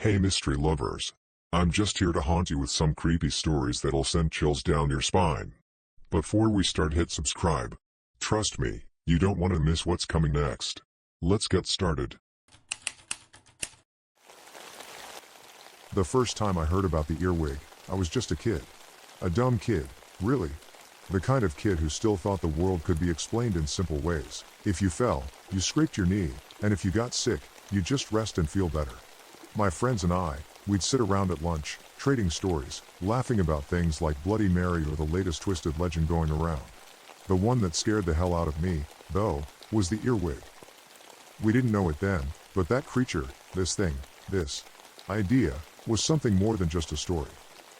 Hey mystery lovers. I'm just here to haunt you with some creepy stories that'll send chills down your spine. Before we start, hit subscribe. Trust me, you don't want to miss what's coming next. Let's get started. The first time I heard about the earwig, I was just a kid. A dumb kid, really. The kind of kid who still thought the world could be explained in simple ways. If you fell, you scraped your knee, and if you got sick, you just rest and feel better. My friends and we'd sit around at lunch, trading stories, laughing about things like Bloody Mary or the latest twisted legend going around. The one that scared the hell out of me, though, was the earwig. We didn't know it then, but that creature, this thing, this idea, was something more than just a story.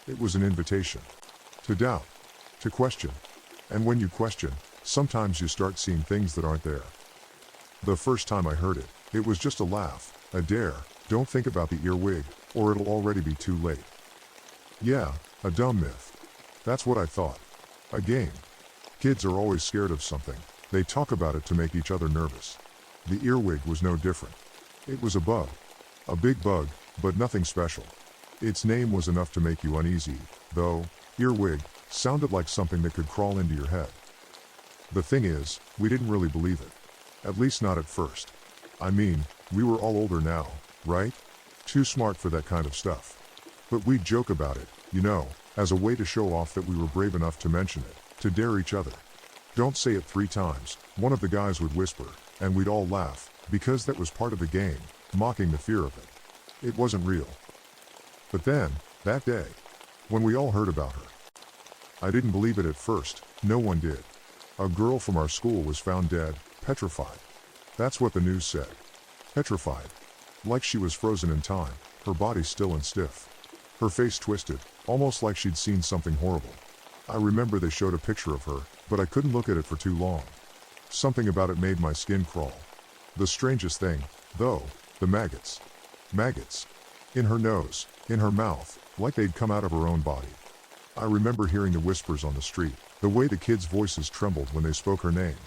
It was an invitation to doubt, to question. And when you question, sometimes you start seeing things that aren't there. The first time I heard it, it was just a laugh, a dare. Don't think about the earwig, or it'll already be too late. Yeah, a dumb myth. That's what I thought. A game. Kids are always scared of something. They talk about it to make each other nervous. The earwig was no different. It was a bug. A big bug, but nothing special. Its name was enough to make you uneasy, though. Earwig sounded like something that could crawl into your head. The thing is, we didn't really believe it. At least not at first. I mean, we were all older now, right? Too smart for that kind of stuff. But we'd joke about it, as a way to show off that we were brave enough to mention it, to dare each other. Don't say it 3 times, one of the guys would whisper, and we'd all laugh, because that was part of the game, mocking the fear of it. It wasn't real. But then, that day, when we all heard about her, I didn't believe it at first. No one did. A girl from our school was found dead, petrified. That's what the news said. Petrified. Like she was frozen in time, her body still and stiff. Her face twisted, almost like she'd seen something horrible. I remember they showed a picture of her, but I couldn't look at it for too long. Something about it made my skin crawl. The strangest thing, though, the maggots. Maggots. In her nose, in her mouth, like they'd come out of her own body. I remember hearing the whispers on the street, the way the kids' voices trembled when they spoke her name.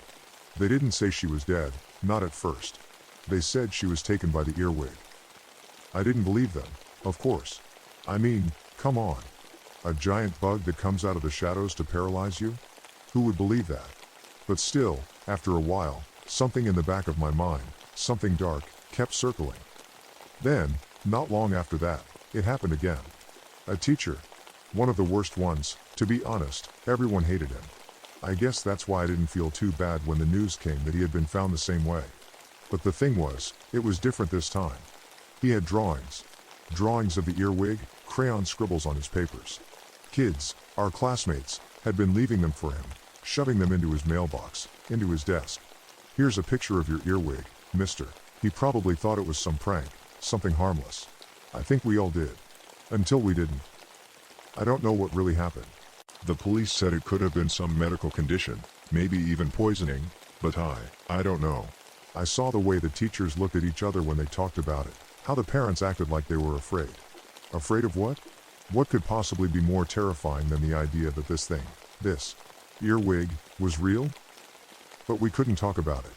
They didn't say she was dead, not at first. They said she was taken by the earwig. I didn't believe them, of course. I mean, come on. A giant bug that comes out of the shadows to paralyze you? Who would believe that? But still, after a while, something in the back of my mind, something dark, kept circling. Then, not long after that, it happened again. A teacher. One of the worst ones, to be honest. Everyone hated him. I guess that's why I didn't feel too bad when the news came that he had been found the same way. But the thing was, it was different this time. He had drawings. Drawings of the earwig, crayon scribbles on his papers. Kids, our classmates, had been leaving them for him, shoving them into his mailbox, into his desk. Here's a picture of your earwig, mister. He probably thought it was some prank, something harmless. I think we all did. Until we didn't. I don't know what really happened. The police said it could have been some medical condition, maybe even poisoning, but I don't know. I saw the way the teachers looked at each other when they talked about it, how the parents acted like they were afraid. Afraid of what? What could possibly be more terrifying than the idea that this earwig, was real? But we couldn't talk about it.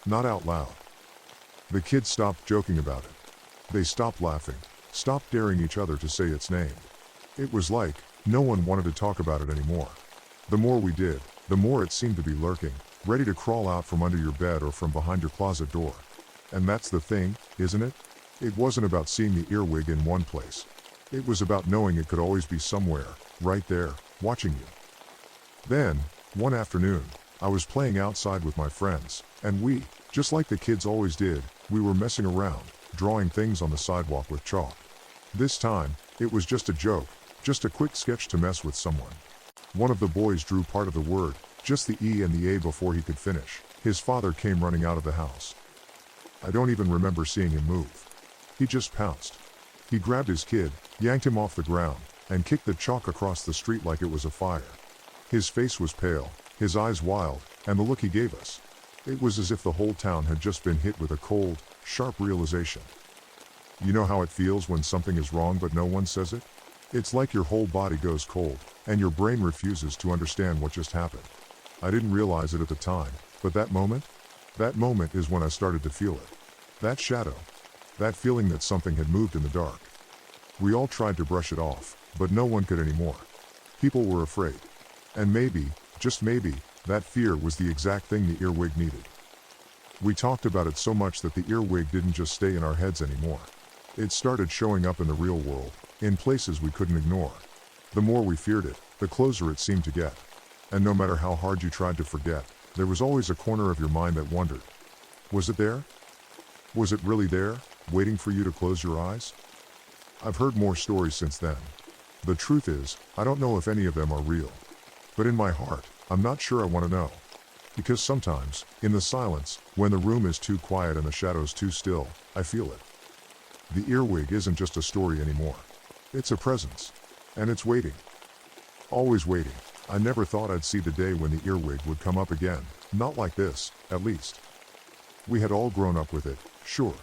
Not out loud. The kids stopped joking about it. They stopped laughing, stopped daring each other to say its name. It was like, no one wanted to talk about it anymore. The more we did, the more it seemed to be lurking, ready to crawl out from under your bed or from behind your closet door. And that's the thing, isn't it? It wasn't about seeing the earwig in one place. It was about knowing it could always be somewhere, right there, watching you. Then, one afternoon, I was playing outside with my friends, and we, just like the kids always did, we were messing around, drawing things on the sidewalk with chalk. This time, it was just a joke, just a quick sketch to mess with someone. One of the boys drew part of the word, just the E and the A before he could finish. His father came running out of the house. I don't even remember seeing him move. He just pounced. He grabbed his kid, yanked him off the ground, and kicked the chalk across the street like it was a fire. His face was pale, his eyes wild, and the look he gave us. It was as if the whole town had just been hit with a cold, sharp realization. You know how it feels when something is wrong but no one says it? It's like your whole body goes cold, and your brain refuses to understand what just happened. I didn't realize it at the time, but that moment is when I started to feel it. That shadow. That feeling that something had moved in the dark. We all tried to brush it off, but no one could anymore. People were afraid. And maybe, just maybe, that fear was the exact thing the earwig needed. We talked about it so much that the earwig didn't just stay in our heads anymore. It started showing up in the real world, in places we couldn't ignore. The more we feared it, the closer it seemed to get. And no matter how hard you tried to forget, there was always a corner of your mind that wondered. Was it there? Was it really there, waiting for you to close your eyes? I've heard more stories since then. The truth is, I don't know if any of them are real. But in my heart, I'm not sure I want to know. Because sometimes, in the silence, when the room is too quiet and the shadows too still, I feel it. The earwig isn't just a story anymore. It's a presence. And it's waiting. Always waiting. I never thought I'd see the day when the earwig would come up again. Not like this, at least. We had all grown up with it, sure.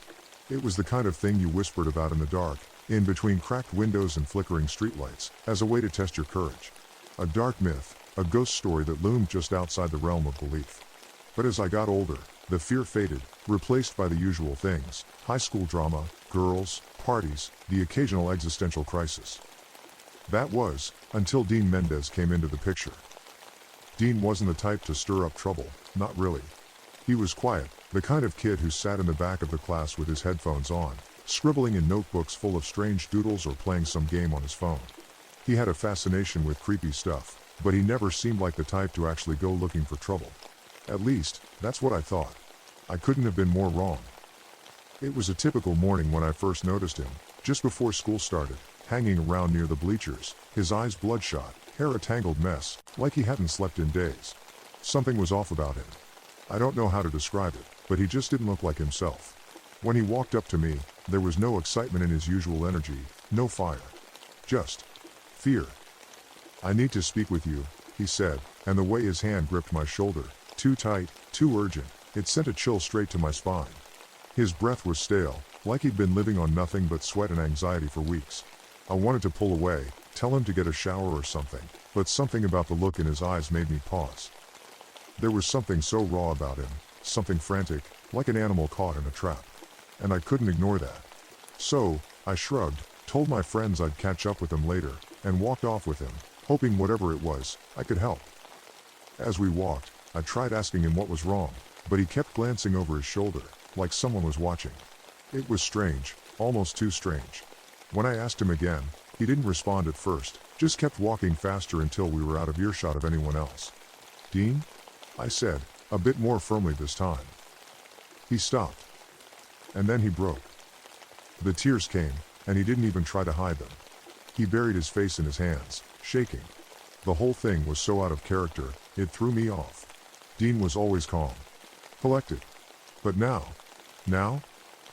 It was the kind of thing you whispered about in the dark, in between cracked windows and flickering streetlights, as a way to test your courage. A dark myth, a ghost story that loomed just outside the realm of belief. But as I got older, the fear faded, replaced by the usual things: high school drama, girls, parties, the occasional existential crisis. That was, until Dean Mendez came into the picture. Dean wasn't the type to stir up trouble, not really. He was quiet, the kind of kid who sat in the back of the class with his headphones on, scribbling in notebooks full of strange doodles or playing some game on his phone. He had a fascination with creepy stuff, but he never seemed like the type to actually go looking for trouble. At least, that's what I thought. I couldn't have been more wrong. It was a typical morning when I first noticed him, just before school started, hanging around near the bleachers, his eyes bloodshot, hair a tangled mess, like he hadn't slept in days. Something was off about him. I don't know how to describe it, but he just didn't look like himself. When he walked up to me, there was no excitement in his usual energy, no fire. Just fear. "I need to speak with you," he said, and the way his hand gripped my shoulder, too tight, too urgent, it sent a chill straight to my spine. His breath was stale, like he'd been living on nothing but sweat and anxiety for weeks. I wanted to pull away, tell him to get a shower or something, but something about the look in his eyes made me pause. There was something so raw about him, something frantic, like an animal caught in a trap. And I couldn't ignore that. So, I shrugged, told my friends I'd catch up with him later, and walked off with him, hoping whatever it was, I could help. As we walked, I tried asking him what was wrong, but he kept glancing over his shoulder, like someone was watching. It was strange, almost too strange. When I asked him again, he didn't respond at first, just kept walking faster until we were out of earshot of anyone else. "Dean?" I said, a bit more firmly this time. He stopped. And then he broke. The tears came, and he didn't even try to hide them. He buried his face in his hands, shaking. The whole thing was so out of character, it threw me off. Dean was always calm, collected. But now,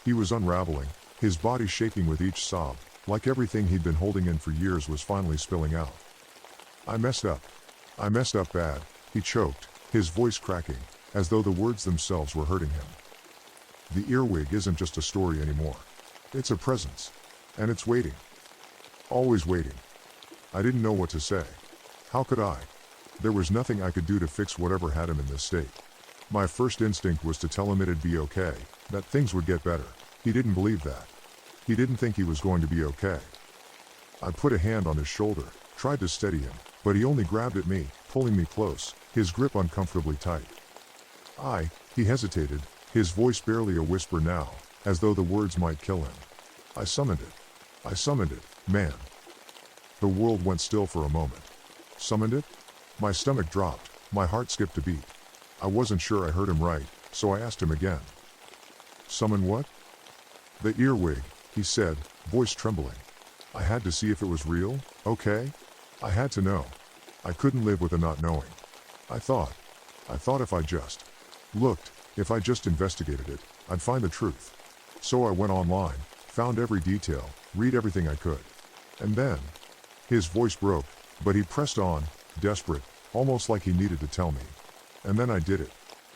he was unraveling, his body shaking with each sob, like everything he'd been holding in for years was finally spilling out. I messed up bad," he choked, his voice cracking, as though the words themselves were hurting him. The earwig isn't just a story anymore. It's a presence. And it's waiting. Always waiting. I didn't know what to say. How could I? There was nothing I could do to fix whatever had him in this state. My first instinct was to tell him it'd be okay, that things would get better. He didn't believe that. He didn't think he was going to be okay. I put a hand on his shoulder, tried to steady him, but he only grabbed at me, pulling me close, his grip uncomfortably tight. He hesitated, his voice barely a whisper now, as though the words might kill him. I summoned it, man. The world went still for a moment. Summoned it? My stomach dropped, my heart skipped a beat. I wasn't sure I heard him right, so I asked him again. "Summon what?" "The earwig," he said, voice trembling. I had to see if it was real, okay? I had to know. I couldn't live with the not knowing. I thought if I just looked, if I just investigated it, I'd find the truth. So I went online, found every detail, read everything I could. And then, his voice broke, but he pressed on, desperate, almost like he needed to tell me. And then I did it.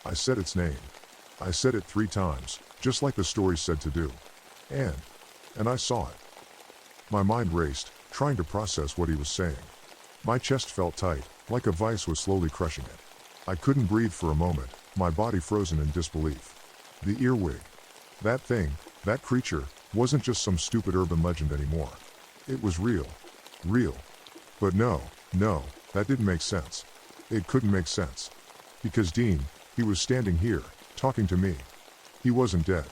I said its name. I said it 3 times, just like the story said to do. And I saw it. My mind raced, trying to process what he was saying. My chest felt tight, like a vice was slowly crushing it. I couldn't breathe for a moment, my body frozen in disbelief. The earwig. That thing, that creature, wasn't just some stupid urban legend anymore. It was real. Real. But no, that didn't make sense. It couldn't make sense. Because Dean, he was standing here, talking to me. He wasn't dead.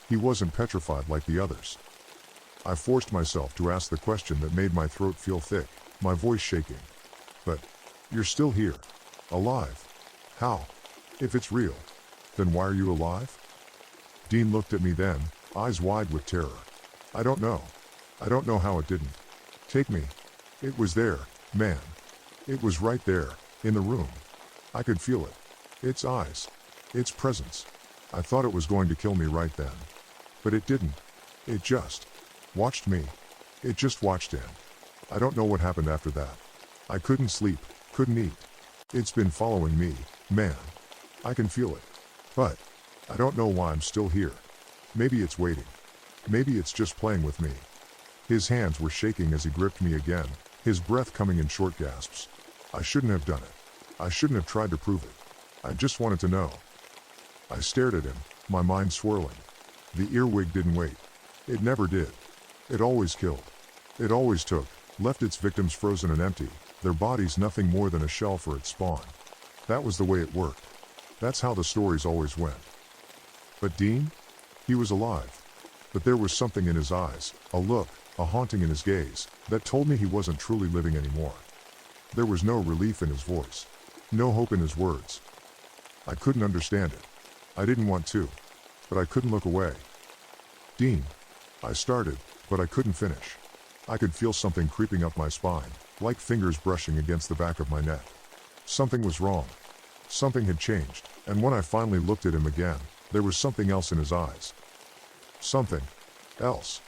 He wasn't petrified like the others. I forced myself to ask the question that made my throat feel thick, my voice shaking. But, you're still here. Alive. How? If it's real, then why are you alive? Dean looked at me then, eyes wide with terror. I don't know. I don't know how it didn't take me. It was there, man. It was right there, in the room. I could feel it. Its eyes. Its presence. I thought it was going to kill me right then. But it didn't. It just watched me. It just watched him. I don't know what happened after that. I couldn't sleep, couldn't eat. It's been following me, man. I can feel it. But I don't know why I'm still here. Maybe it's waiting. Maybe it's just playing with me. His hands were shaking as he gripped me again, his breath coming in short gasps. I shouldn't have done it. I shouldn't have tried to prove it. I just wanted to know. I stared at him, my mind swirling. The earwig didn't wait. It never did. It always killed. It always took, left its victims frozen and empty, their bodies nothing more than a shell for its spawn. That was the way it worked. That's how the stories always went. But Dean? He was alive. But there was something in his eyes, a look, a haunting in his gaze, that told me he wasn't truly living anymore. There was no relief in his voice. No hope in his words. I couldn't understand it. I didn't want to. But I couldn't look away. Dean. I started, but I couldn't finish. I could feel something creeping up my spine, like fingers brushing against the back of my neck. Something was wrong. Something had changed, and when I finally looked at him again, there was something else in his eyes. Something else.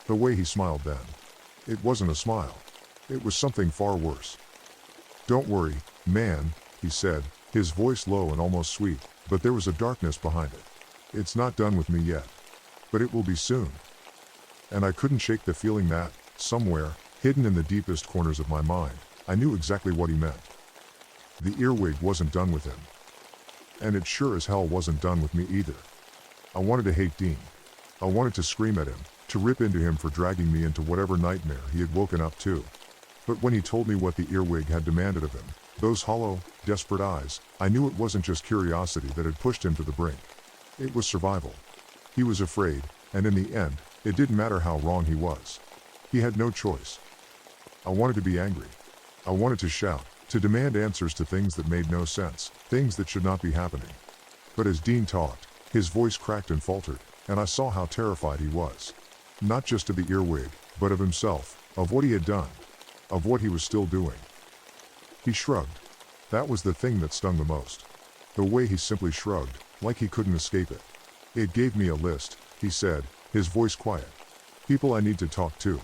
The way he smiled then. It wasn't a smile. It was something far worse. Don't worry, man, he said, his voice low and almost sweet, but there was a darkness behind it. It's not done with me yet. But it will be soon. And I couldn't shake the feeling that, somewhere, hidden in the deepest corners of my mind, I knew exactly what he meant. The earwig wasn't done with him. And it sure as hell wasn't done with me either. I wanted to hate Dean. I wanted to scream at him, to rip into him for dragging me into whatever nightmare he had woken up to. But when he told me what the earwig had demanded of him, those hollow, desperate eyes, I knew it wasn't just curiosity that had pushed him to the brink. It was survival. He was afraid, and in the end, it didn't matter how wrong he was. He had no choice. I wanted to be angry. I wanted to shout, to demand answers to things that made no sense, things that should not be happening. But as Dean talked, his voice cracked and faltered, and I saw how terrified he was. Not just of the earwig, but of himself, of what he had done, of what he was still doing. He shrugged. That was the thing that stung the most. The way he simply shrugged, like he couldn't escape it. It gave me a list, he said, his voice quiet. People I need to talk to.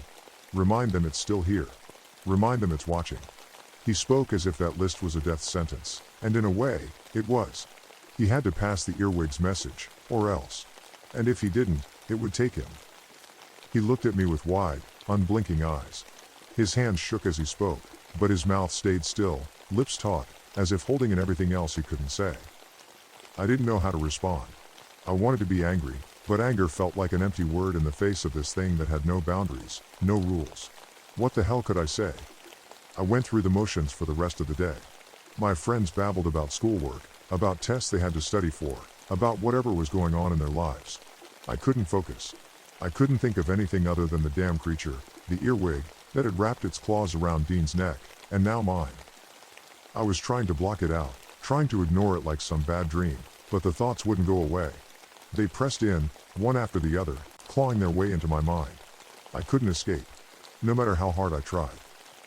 Remind them it's still here. Remind them it's watching. He spoke as if that list was a death sentence, and in a way, it was. He had to pass the earwig's message, or else. And if he didn't, it would take him. He looked at me with wide, unblinking eyes. His hands shook as he spoke, but his mouth stayed still, lips taut, as if holding in everything else he couldn't say. I didn't know how to respond. I wanted to be angry, but anger felt like an empty word in the face of this thing that had no boundaries, no rules. What the hell could I say? I went through the motions for the rest of the day. My friends babbled about schoolwork, about tests they had to study for, about whatever was going on in their lives. I couldn't focus. I couldn't think of anything other than the damn creature, the earwig, that had wrapped its claws around Dean's neck, and now mine. I was trying to block it out, trying to ignore it like some bad dream, but the thoughts wouldn't go away. They pressed in, one after the other, clawing their way into my mind. I couldn't escape, no matter how hard I tried.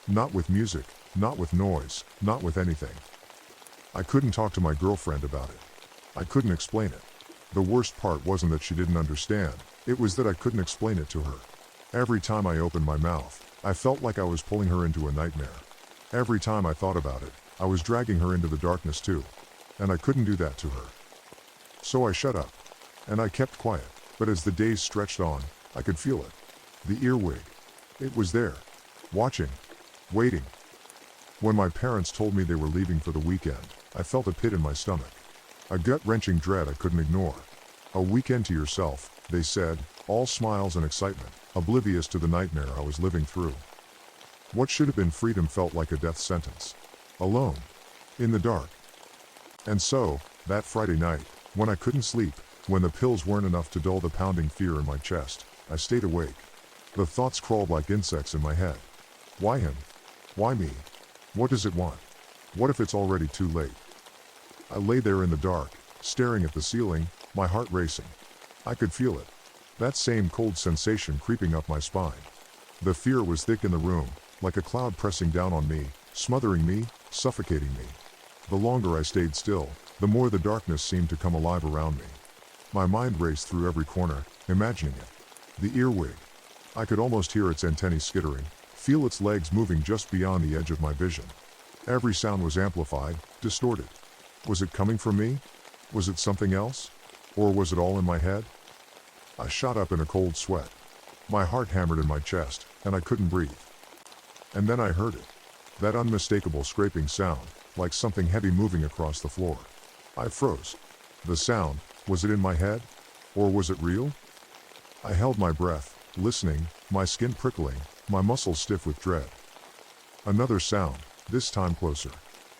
Not with music, not with noise, not with anything. I couldn't talk to my girlfriend about it. I couldn't explain it. The worst part wasn't that she didn't understand, it was that I couldn't explain it to her. Every time I opened my mouth, I felt like I was pulling her into a nightmare. Every time I thought about it, I was dragging her into the darkness too. And I couldn't do that to her. So I shut up. And I kept quiet, but as the days stretched on, I could feel it. The earwig. It was there. Watching. Waiting. When my parents told me they were leaving for the weekend, I felt a pit in my stomach. A gut-wrenching dread I couldn't ignore. A weekend to yourself, they said, all smiles and excitement, oblivious to the nightmare I was living through. What should have been freedom felt like a death sentence. Alone. In the dark. And so, that Friday night, when I couldn't sleep, when the pills weren't enough to dull the pounding fear in my chest, I stayed awake. The thoughts crawled like insects in my head. Why him? Why me? What does it want? What if it's already too late? I lay there in the dark, staring at the ceiling, my heart racing. I could feel it. That same cold sensation creeping up my spine. The fear was thick in the room, like a cloud pressing down on me, smothering me, suffocating me. The longer I stayed still, the more the darkness seemed to come alive around me. My mind raced through every corner, imagining it. The earwig. I could almost hear its antennae skittering, feel its legs moving just beyond the edge of my vision. Every sound was amplified, distorted. Was it coming from me? Was it something else? Or was it all in my head? I shot up in a cold sweat. My heart hammered in my chest, and I couldn't breathe. And then I heard it. That unmistakable scraping sound, like something heavy moving across the floor. I froze. The sound, was it in my head? Or was it real? I held my breath, listening, my skin prickling, my muscles stiff with dread. Another sound, this time closer.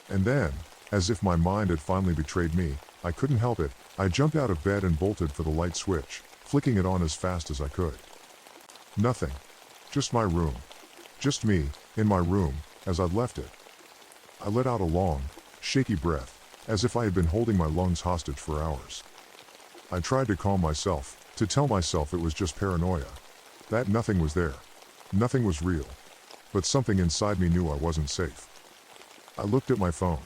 And then, as if my mind had finally betrayed me, I couldn't help it. I jumped out of bed and bolted for the light switch, flicking it on as fast as I could. Nothing. Just my room. Just me, in my room, as I'd left it. I let out a long, shaky breath, as if I had been holding my lungs hostage for hours. I tried to calm myself, to tell myself it was just paranoia. That nothing was there. Nothing was real. But something inside me knew I wasn't safe. I looked at my phone.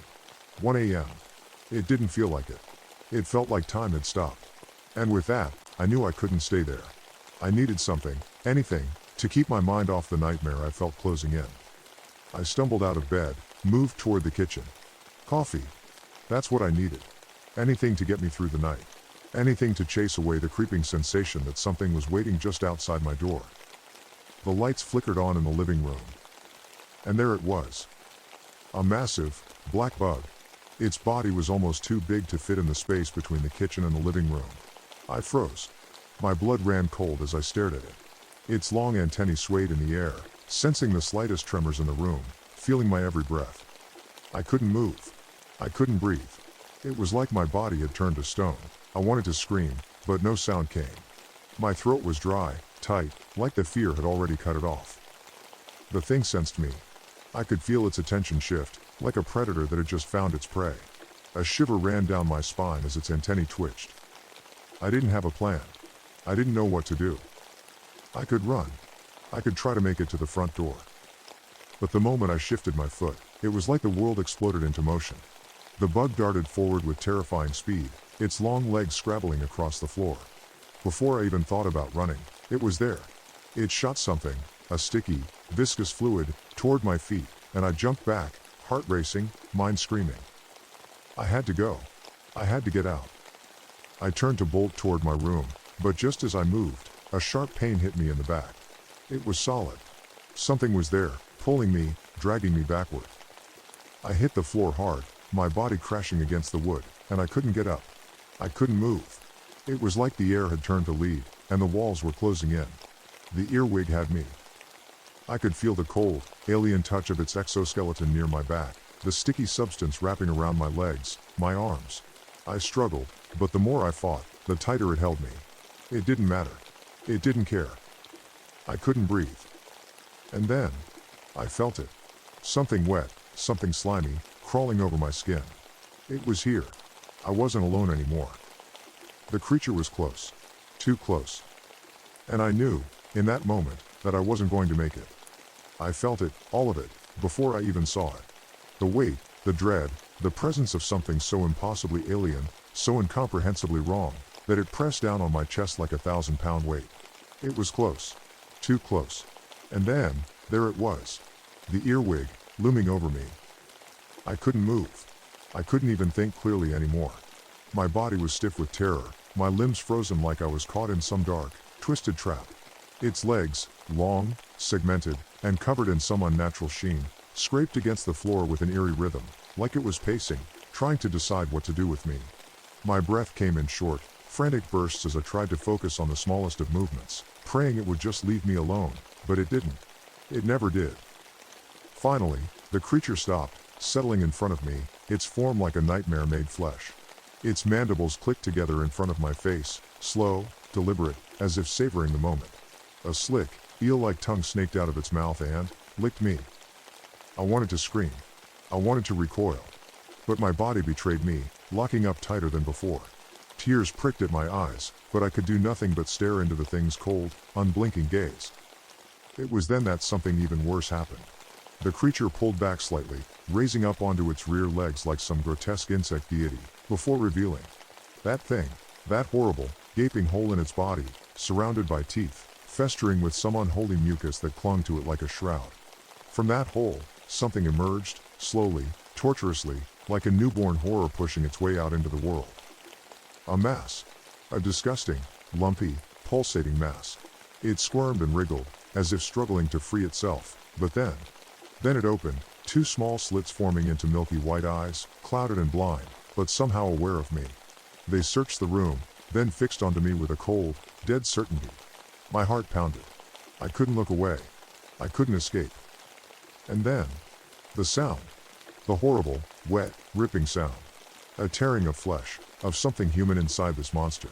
1 a.m. It didn't feel like it. It felt like time had stopped. And with that, I knew I couldn't stay there. I needed something, anything, to keep my mind off the nightmare I felt closing in. I stumbled out of bed, moved toward the kitchen. Coffee. That's what I needed. Anything to get me through the night. Anything to chase away the creeping sensation that something was waiting just outside my door. The lights flickered on in the living room. And there it was. A massive, black bug. Its body was almost too big to fit in the space between the kitchen and the living room. I froze. My blood ran cold as I stared at it. Its long antennae swayed in the air, sensing the slightest tremors in the room, feeling my every breath. I couldn't move. I couldn't breathe. It was like my body had turned to stone. I wanted to scream, but no sound came. My throat was dry, tight, like the fear had already cut it off. The thing sensed me. I could feel its attention shift, like a predator that had just found its prey. A shiver ran down my spine as its antennae twitched. I didn't have a plan. I didn't know what to do. I could run. I could try to make it to the front door. But the moment I shifted my foot, it was like the world exploded into motion. The bug darted forward with terrifying speed, its long legs scrabbling across the floor. Before I even thought about running, it was there. It shot something, a sticky, viscous fluid, toward my feet, and I jumped back, heart racing, mind screaming. I had to go. I had to get out. I turned to bolt toward my room, but just as I moved, a sharp pain hit me in the back. It was solid. Something was there, pulling me, dragging me backward. I hit the floor hard, my body crashing against the wood, and I couldn't get up. I couldn't move. It was like the air had turned to lead, and the walls were closing in. The earwig had me. I could feel the cold, alien touch of its exoskeleton near my back, the sticky substance wrapping around my legs, my arms. I struggled, but the more I fought, the tighter it held me. It didn't matter. It didn't care. I couldn't breathe. And then, I felt it. Something wet, something slimy, crawling over my skin. It was here. I wasn't alone anymore. The creature was close. Too close. And I knew, in that moment, that I wasn't going to make it. I felt it, all of it, before I even saw it. The weight, the dread, the presence of something so impossibly alien, so incomprehensibly wrong, that it pressed down on my chest like a 1,000-pound weight. It was close. Too close. And then, there it was. The earwig, looming over me. I couldn't move. I couldn't even think clearly anymore. My body was stiff with terror, my limbs frozen like I was caught in some dark, twisted trap. Its legs, long, segmented, and covered in some unnatural sheen, scraped against the floor with an eerie rhythm, like it was pacing, trying to decide what to do with me. My breath came in short, Frantic bursts as I tried to focus on the smallest of movements, praying it would just leave me alone, but it didn't. It never did. Finally, the creature stopped, settling in front of me, its form like a nightmare made flesh. Its mandibles clicked together in front of my face, slow, deliberate, as if savoring the moment. A slick, eel-like tongue snaked out of its mouth and licked me. I wanted to scream. I wanted to recoil. But my body betrayed me, locking up tighter than before. Tears pricked at my eyes, but I could do nothing but stare into the thing's cold, unblinking gaze. It was then that something even worse happened. The creature pulled back slightly, raising up onto its rear legs like some grotesque insect deity, before revealing that thing, that horrible, gaping hole in its body, surrounded by teeth, festering with some unholy mucus that clung to it like a shroud. From that hole, something emerged, slowly, tortuously, like a newborn horror pushing its way out into the world. A mass. A disgusting, lumpy, pulsating mass. It squirmed and wriggled, as if struggling to free itself, but then it opened, two small slits forming into milky white eyes, clouded and blind, but somehow aware of me. They searched the room, then fixed onto me with a cold, dead certainty. My heart pounded. I couldn't look away. I couldn't escape. And then, the sound. The horrible, wet, ripping sound. A tearing of flesh, of something human inside this monster.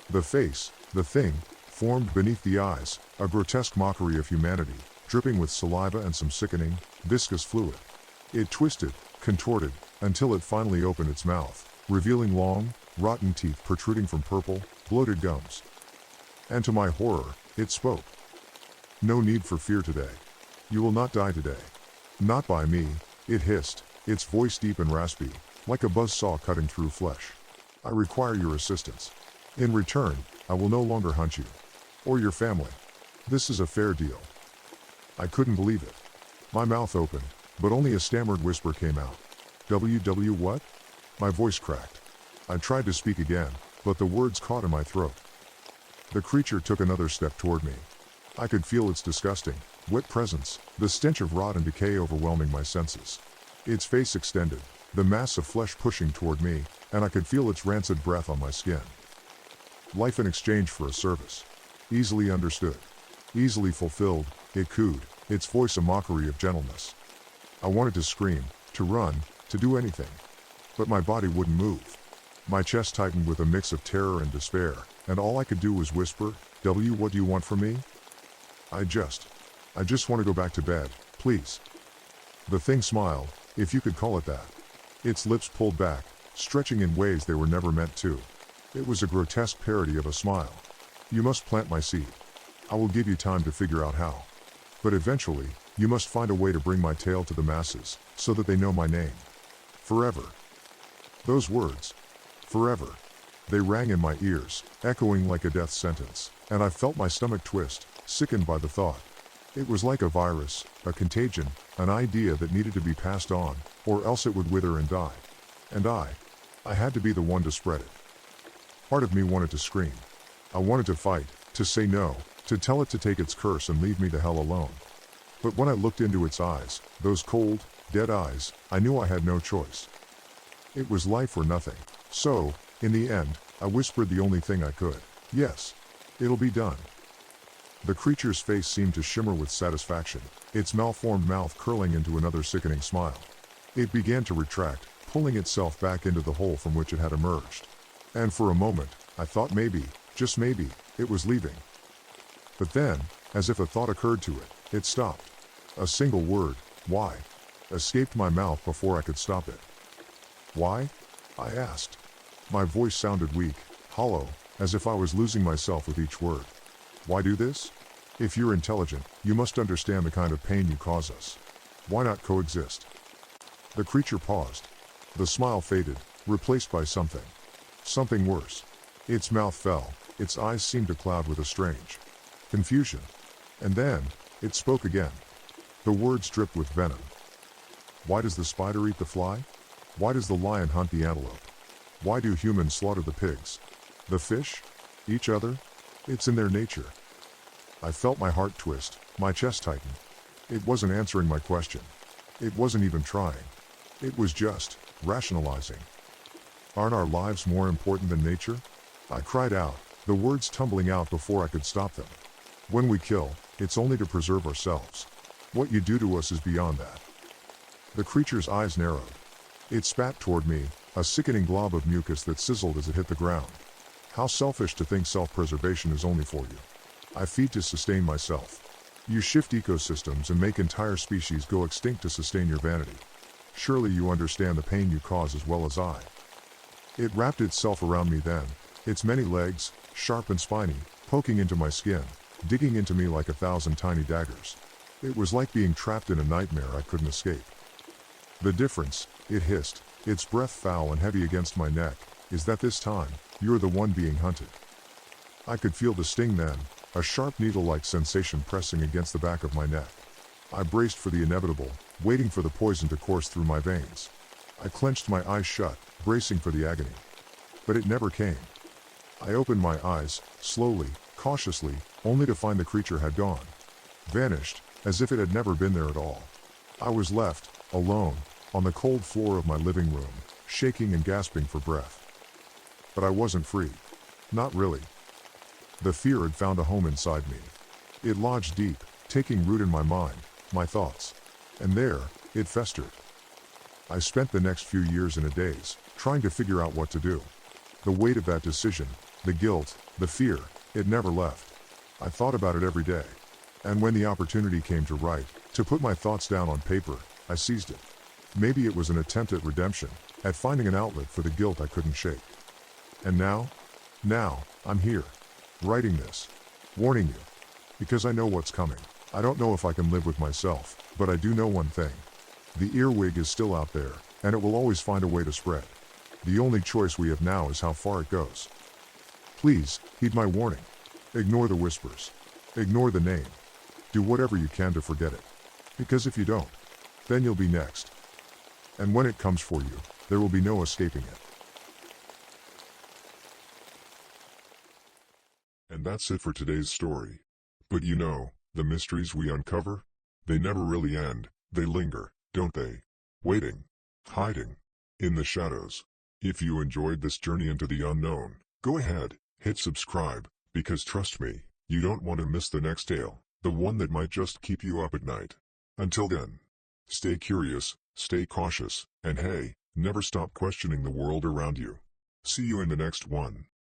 The face, the thing, formed beneath the eyes, a grotesque mockery of humanity, dripping with saliva and some sickening, viscous fluid. It twisted, contorted, until it finally opened its mouth, revealing long, rotten teeth protruding from purple, bloated gums. And to my horror, it spoke. No need for fear today. You will not die today. Not by me, it hissed, its voice deep and raspy, like a buzzsaw cutting through flesh. I require your assistance. In return, I will no longer hunt you. Or your family. This is a fair deal. I couldn't believe it. My mouth opened, but only a stammered whisper came out. WW what? My voice cracked. I tried to speak again, but the words caught in my throat. The creature took another step toward me. I could feel its disgusting, wet presence, the stench of rot and decay overwhelming my senses. Its face extended, the mass of flesh pushing toward me, and I could feel its rancid breath on my skin. Life in exchange for a service. Easily understood. Easily fulfilled, it cooed, its voice a mockery of gentleness. I wanted to scream, to run, to do anything. But my body wouldn't move. My chest tightened with a mix of terror and despair, and all I could do was whisper, W, what do you want from me? I just want to go back to bed, please. The thing smiled, if you could call it that. Its lips pulled back, stretching in ways they were never meant to. It was a grotesque parody of a smile. You must plant my seed. I will give you time to figure out how. But eventually, you must find a way to bring my tale to the masses, so that they know my name. Forever. Those words. Forever. They rang in my ears, echoing like a death sentence, and I felt my stomach twist, sickened by the thought. It was like a virus, a contagion, an idea that needed to be passed on, or else it would wither and die. And I had to be the one to spread it. Part of me wanted to scream. I wanted to fight, to say no, to tell it to take its curse and leave me the hell alone. But when I looked into its eyes, those cold, dead eyes, I knew I had no choice. It was life or nothing. So, in the end, I whispered the only thing I could. Yes. It'll be done. The creature's face seemed to shimmer with satisfaction, its malformed mouth curling into another sickening smile. It began to retract, pulling itself back into the hole from which it had emerged. And for a moment, I thought maybe, just maybe, it was leaving. But then, as if a thought occurred to it, it stopped. A single word, why, escaped my mouth before I could stop it. Why? I asked. My voice sounded weak, hollow, as if I was losing myself with each word. Why do this? If you're intelligent, you must understand the kind of pain you cause us. Why not coexist? The creature paused. The smile faded, replaced by something worse. Its mouth fell, its eyes seemed to cloud with a strange confusion. And then, it spoke again. The words dripped with venom. Why does the spider eat the fly? Why does the lion hunt the antelope? Why do humans slaughter the pigs? The fish? Each other? It's in their nature. I felt my heart twist, my chest tighten. It wasn't answering my question. It wasn't even trying. It was just rationalizing. Aren't our lives more important than nature? I cried out, the words tumbling out before I could stop them. When we kill, it's only to preserve ourselves. What you do to us is beyond that. The creature's eyes narrowed. It spat toward me, a sickening glob of mucus that sizzled as it hit the ground. How selfish to think self-preservation is only for you. I feed to sustain myself. You shift ecosystems and make entire species go extinct to sustain your vanity. Surely you understand the pain you cause as well as I. It wrapped itself around me then, its many legs, sharp and spiny, poking into my skin, digging into me like 1,000 tiny daggers. It was like being trapped in a nightmare I couldn't escape. The difference, it hissed, its breath foul and heavy against my neck, is that this time, you're the one being hunted. I could feel the sting then, a sharp needle-like sensation pressing against the back of my neck. I braced for the inevitable, waiting for the poison to course through my veins. I clenched my eyes shut, bracing for the agony. But it never came. I opened my eyes, slowly, cautiously, only to find the creature had gone. Vanished, as if it had never been there at all. I was left, alone, on the cold floor of my living room, shaking and gasping for breath. But I wasn't free. Not really. The fear had found a home inside me. It lodged deep, taking root in my mind, my thoughts. And there, it festered. I spent the next few years in a daze, trying to figure out what to do. The weight of that decision, the guilt, the fear, it never left. I thought about it every day. And when the opportunity came to write, to put my thoughts down on paper, I seized it. Maybe it was an attempt at redemption, at finding an outlet for the guilt I couldn't shake. And now, I'm here, writing this, warning you, because I know what's coming. I don't know if I can live with myself, but I do know one thing. The earwig is still out there, and it will always find a way to spread. The only choice we have now is how far it goes. Please, heed my warning. Ignore the whispers. Ignore the name. Do whatever you can to forget it. Because if you don't, then you'll be next. And when it comes for you, there will be no escaping it. And that's it for today's story. But you know, the mysteries we uncover? They never really end, they linger, don't they? Waiting. Hiding. In the shadows. If you enjoyed this journey into the unknown, go ahead, hit subscribe, because trust me, you don't want to miss the next tale, the one that might just keep you up at night. Until then, stay curious, stay cautious, and hey, never stop questioning the world around you. See you in the next one.